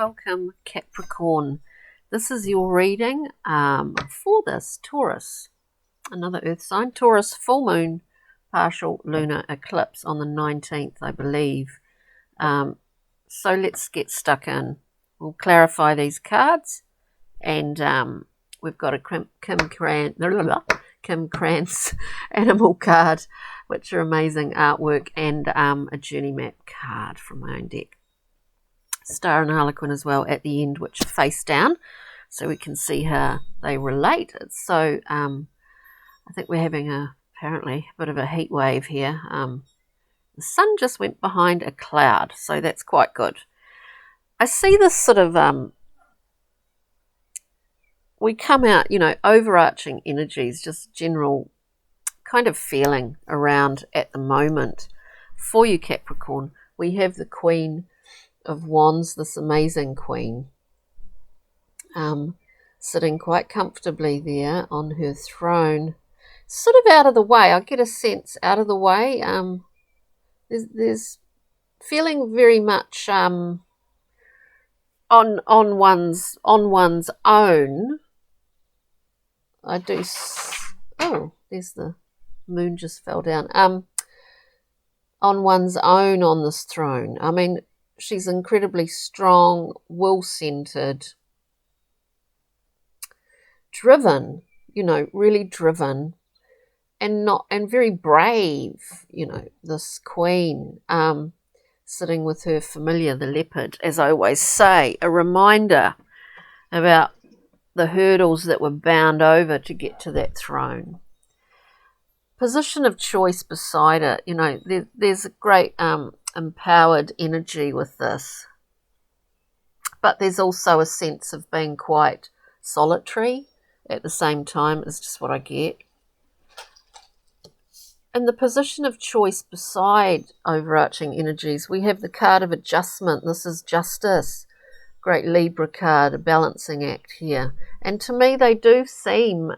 Welcome, Capricorn. This is your reading for this Taurus, another earth sign. Taurus full moon, partial lunar eclipse on the 19th, I believe. So let's get stuck in. We'll clarify these cards, and we've got a Kim Krantz animal card, which are amazing artwork, and a journey map card from my own deck. Star and Harlequin as well at the end, which are face down, so we can see how they relate. So I think we're having apparently a bit of a heat wave here. The sun just went behind a cloud, so that's quite good. I see this sort of we come out, overarching energies, just general kind of feeling around at the moment. For you, Capricorn, we have the Queen of Wands, this amazing queen, sitting quite comfortably there on her throne, sort of out of the way. I get a sense out of the way. There's feeling very much on one's own. I do. Oh, there's the moon just fell down. On one's own on this throne. I mean, she's incredibly strong, will-centered, driven, really driven, and very brave, this queen, sitting with her familiar, the leopard, as I always say, a reminder about the hurdles that were bound over to get to that throne. Position of choice beside it, there's a great empowered energy with this, but there's also a sense of being quite solitary at the same time, is just what I get. In the position of choice beside overarching energies, we have the card of adjustment. This is justice, great Libra card, a balancing act here, and to me they do seem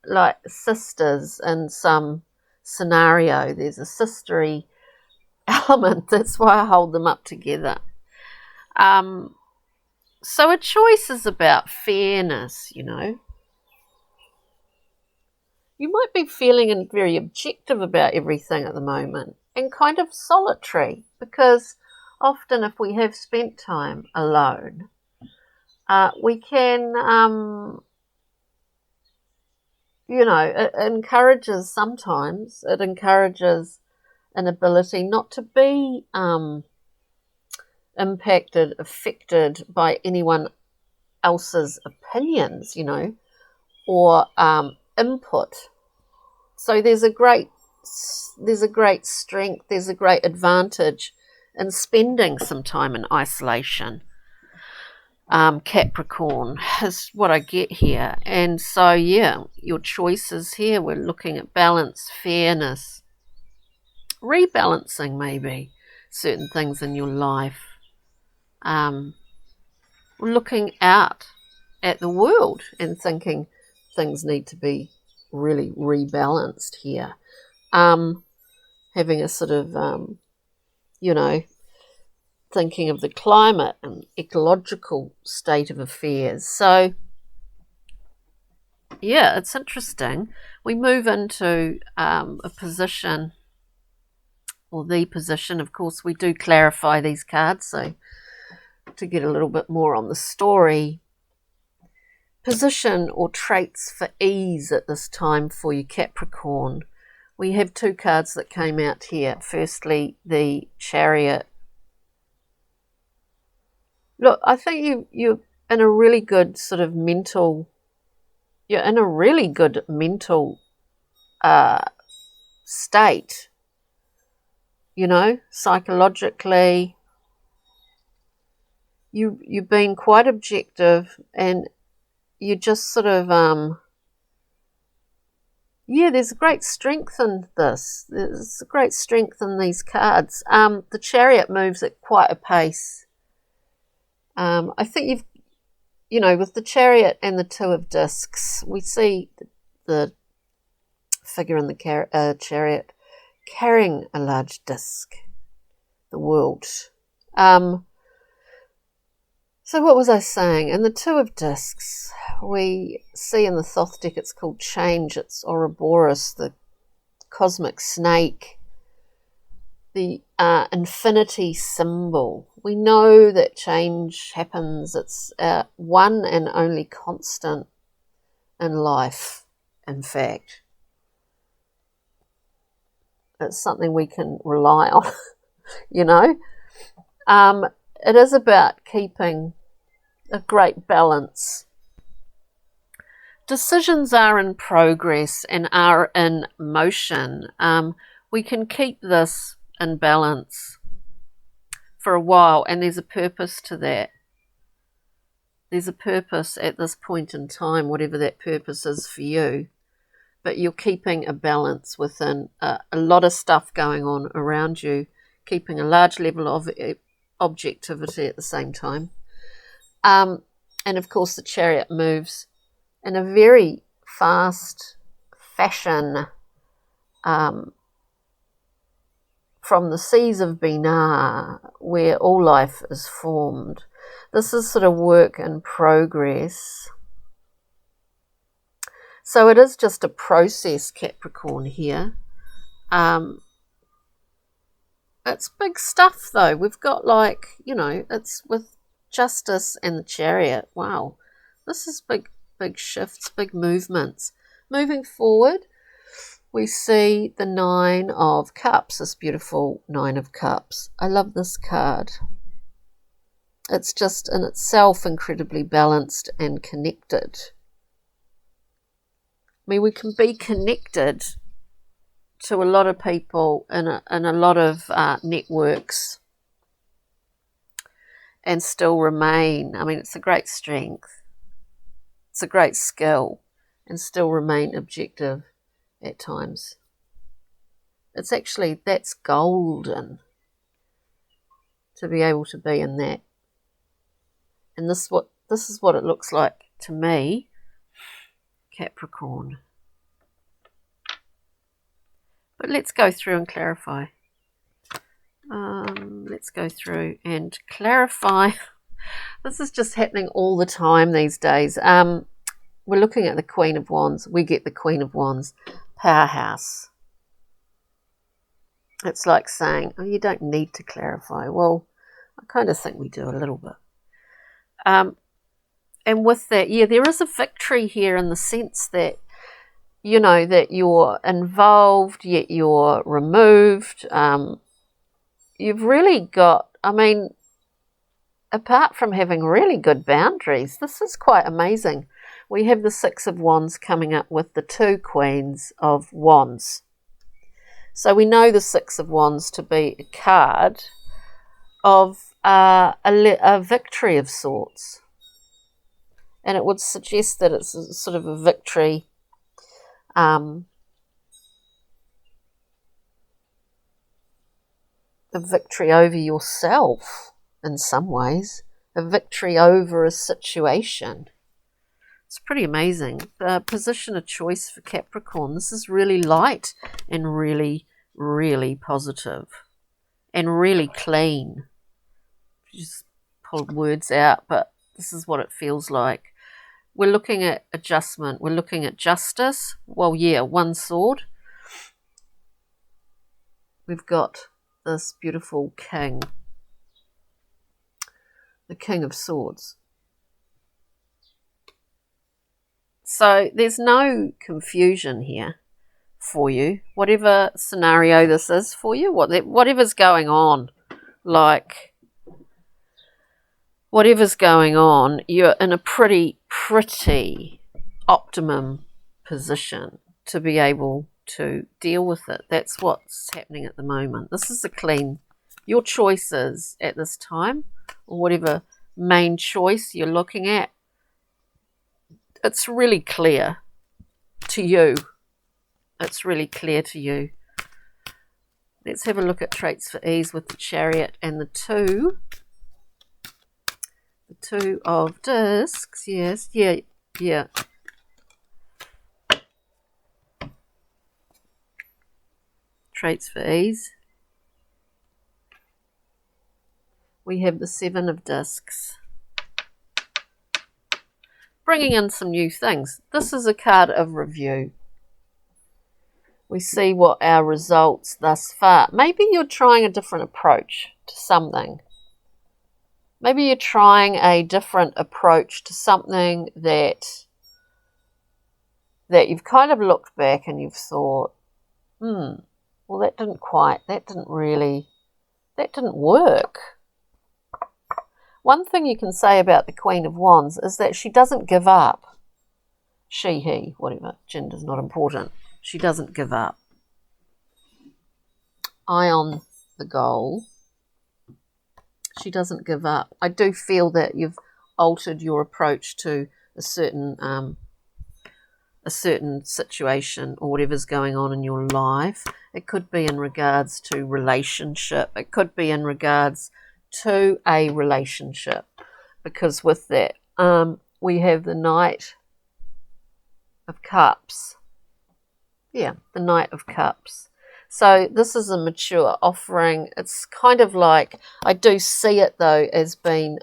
like sisters in some scenario. There's a sistery element. That's why I hold them up together. So a choice is about fairness, You might be feeling very objective about everything at the moment and kind of solitary, because often if we have spent time alone, we can, it encourages an ability not to be affected by anyone else's opinions, or input. So there's a great strength, there's a great advantage in spending some time in isolation. Capricorn is what I get here. And so, your choices here, we're looking at balance, fairness, rebalancing maybe certain things in your life. We're looking out at the world and thinking things need to be really rebalanced here. Having a sort of, thinking of the climate and ecological state of affairs. So, it's interesting. We move into a position, or the position. Of course, we do clarify these cards, so to get a little bit more on the story. Position or traits for ease at this time for you, Capricorn. We have two cards that came out here. Firstly, the Chariot. Look, I think you're in a really good sort of mental, state, psychologically. You've been quite objective, and you just sort of, there's a great strength in this. There's a great strength in these cards. The Chariot moves at quite a pace. I think with the Chariot and the Two of Discs, we see the figure in the Chariot carrying a large disc, the world. So what was I saying? In the Two of Discs, we see in the Thoth deck it's called Change. It's Ouroboros, the cosmic snake, the infinity symbol. We know that change happens. It's one and only constant in life, in fact. It's something we can rely on, you know. It is about keeping a great balance. Decisions are in progress and are in motion. We can keep this in balance for a while, and there's a purpose to that. There's a purpose at this point in time, whatever that purpose is for you. But you're keeping a balance within a lot of stuff going on around you, keeping a large level of objectivity at the same time. And of course, the Chariot moves in a very fast fashion from the seas of Binah, where all life is formed. This is sort of work in progress. So it is just a process, Capricorn, here. It's big stuff, though. We've got, like, you know, it's with Justice and the Chariot. Wow. This is big shifts, big movements. Moving forward, we see the Nine of Cups, this beautiful Nine of Cups. I love this card. It's just in itself incredibly balanced and connected. I mean, we can be connected to a lot of people in a lot of networks and still remain. I mean, it's a great strength. It's a great skill, and still remain objective at times. It's actually, that's golden to be able to be in that. And this is what it looks like to me, Capricorn. But let's go through and clarify. Let's go through and clarify. This is just happening all the time these days. We're looking at the Queen of Wands. We get the Queen of Wands. Powerhouse. It's like saying, oh, you don't need to clarify. Well, I kind of think we do a little bit. And with that, yeah, there is a victory here in the sense that, you know, that you're involved, yet you're removed. You've really got, I mean, apart from having really good boundaries, this is quite amazing. We have the Six of Wands coming up with the two Queens of Wands. So we know the Six of Wands to be a card of a victory of sorts. And it would suggest that it's a sort of a victory over yourself in some ways, a victory over a situation. It's pretty amazing. The position of choice for Capricorn, this is really light and really, really positive and really clean. Just pulled words out, but this is what it feels like. We're looking at adjustment. We're looking at justice. Well, yeah, one sword. We've got this beautiful king. The King of Swords. So there's no confusion here for you. Whatever scenario this is for you, whatever's going on, like whatever's going on, you're in a pretty optimum position to be able to deal with it. That's what's happening at the moment. This is a clean, your choices at this time, or whatever main choice you're looking at, it's really clear to you. It's really clear to you. Let's have a look at traits for ease with the Chariot and the Two. The Two of Discs, yes, yeah. Traits for ease. We have the Seven of Discs. bringing in some new things. This is a card of review. We see what our results thus far. Maybe you're trying a different approach to something. Maybe you're trying a different approach to something that you've kind of looked back and you've thought, well, that didn't work. One thing you can say about the Queen of Wands is that she doesn't give up. She, he, whatever, gender's not important. She doesn't give up. Eye on the goal. She doesn't give up. I do feel that you've altered your approach to a certain situation or whatever's going on in your life. It could be in regards to relationship. It could be in regards to a relationship, because with that we have the Knight of Cups. Yeah, the Knight of Cups. So this is a mature offering. It's kind of like, I do see it though as being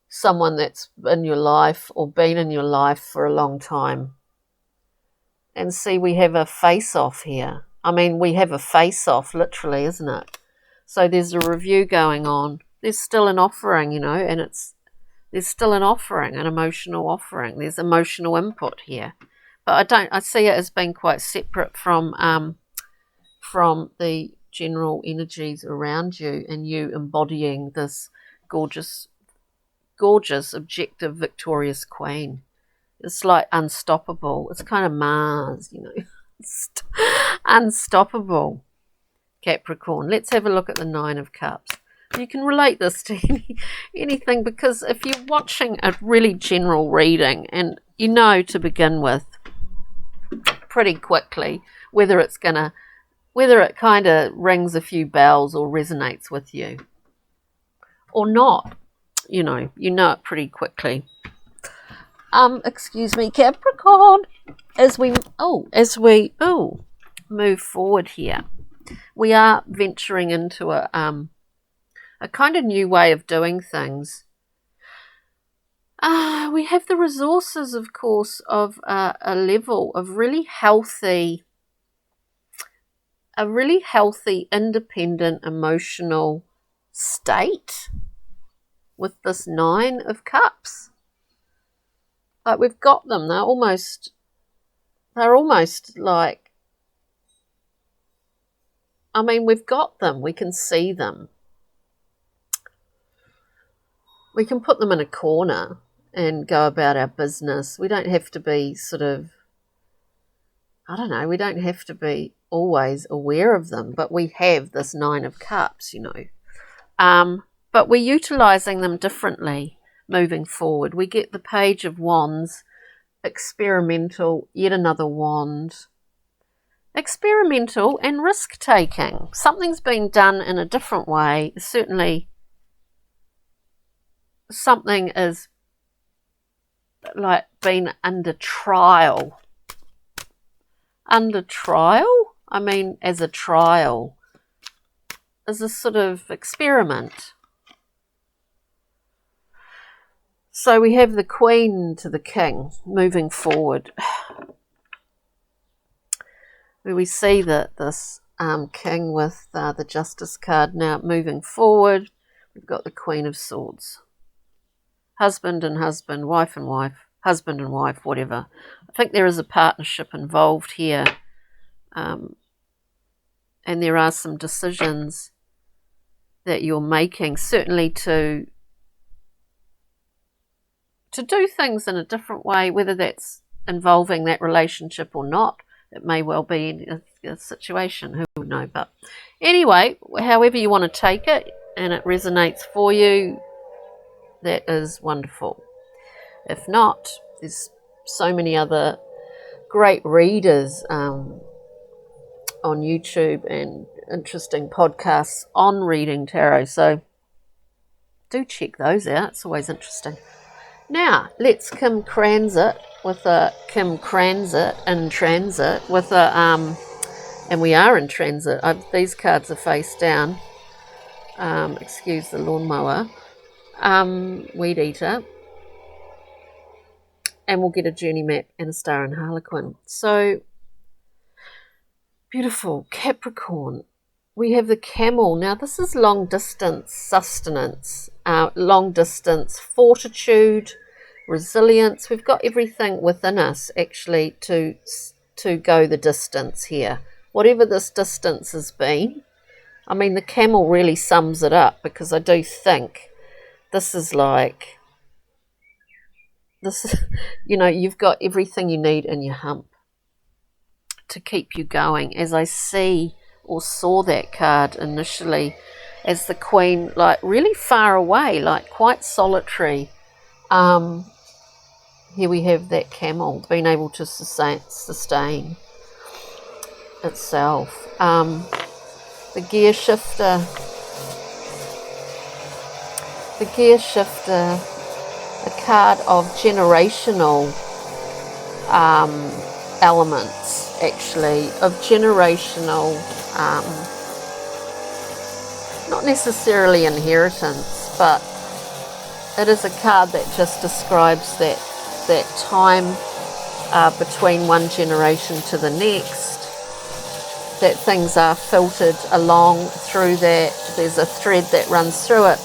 someone that's in your life or been in your life for a long time. And see, we have a face-off here. I mean, we have a face-off, literally, isn't it? So there's a review going on. There's still an offering, you know, and there's still an offering, an emotional offering. There's emotional input here. But I see it as being quite separate from the general energies around you and you embodying this gorgeous, objective, victorious queen. It's like unstoppable. It's kind of Mars, you know. Unstoppable. Capricorn. Let's have a look at the Nine of Cups. You can relate this to anything, because if you're watching a really general reading and you know to begin with pretty quickly whether it kind of rings a few bells or resonates with you or not, you know it pretty quickly. Excuse me, Capricorn, as we move forward here, we are venturing into a kind of new way of doing things. We have the resources, of course, of a level of really healthy, independent, emotional state with this Nine of Cups. Like, we've got them. They're almost like, I mean, we've got them. We can see them. We can put them in a corner and go about our business. We don't have to be we don't have to be always aware of them, but we have this Nine of Cups, you know. But we're utilising them differently moving forward. We get the Page of Wands, experimental, yet another wand. Experimental and risk-taking. Something's been done in a different way. Certainly something is like been under trial. Under trial? I mean, as a trial. As a sort of experiment. So we have the Queen to the King moving forward. Where we see that this King with the Justice card now moving forward. We've got the Queen of Swords. Husband and husband, wife and wife, husband and wife, whatever. I think there is a partnership involved here. And there are some decisions that you're making, certainly to do things in a different way, whether that's involving that relationship or not. It may well be in a situation, who would know. But anyway, however you want to take it and it resonates for you, that is wonderful. If not, there's so many other great readers on YouTube and interesting podcasts on reading tarot. So do check those out. It's always interesting. Now, let's Kim Cransit with a Kim Cransit in transit with a and we are in transit. These cards are face down. Excuse the lawnmower. Weed eater. and we'll get a journey map and a star and Harlequin. So beautiful. Capricorn. We have the camel. Now this is long distance sustenance, long distance fortitude, resilience. We've got everything within us actually to go the distance here. Whatever this distance has been. I mean, the camel really sums it up, because I do think this is like, this, you know, you've got everything you need in your hump to keep you going. As I see or saw that card initially as the Queen, like really far away, like quite solitary. Here we have that camel being able to sustain itself. The gear shifter. The gear shifter, a card of generational elements, actually, of generational, not necessarily inheritance, but it is a card that just describes that time between one generation to the next, that things are filtered along through that. There's a thread that runs through it.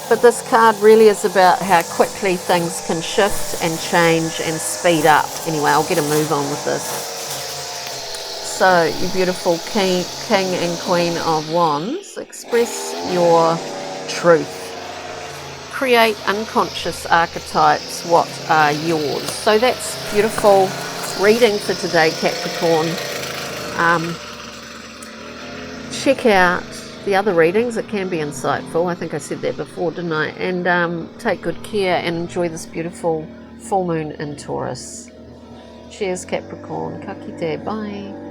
But this card really is about how quickly things can shift and change and speed up. Anyway, I'll get a move on with this. So, you beautiful King and Queen of Wands, express your truth. Create unconscious archetypes, what are yours? So that's beautiful reading for today, Capricorn. Check out the other readings. It can be insightful. I think I said that before, didn't I? And take good care and enjoy this beautiful full moon in Taurus. Cheers, Capricorn. Ka kite. Bye.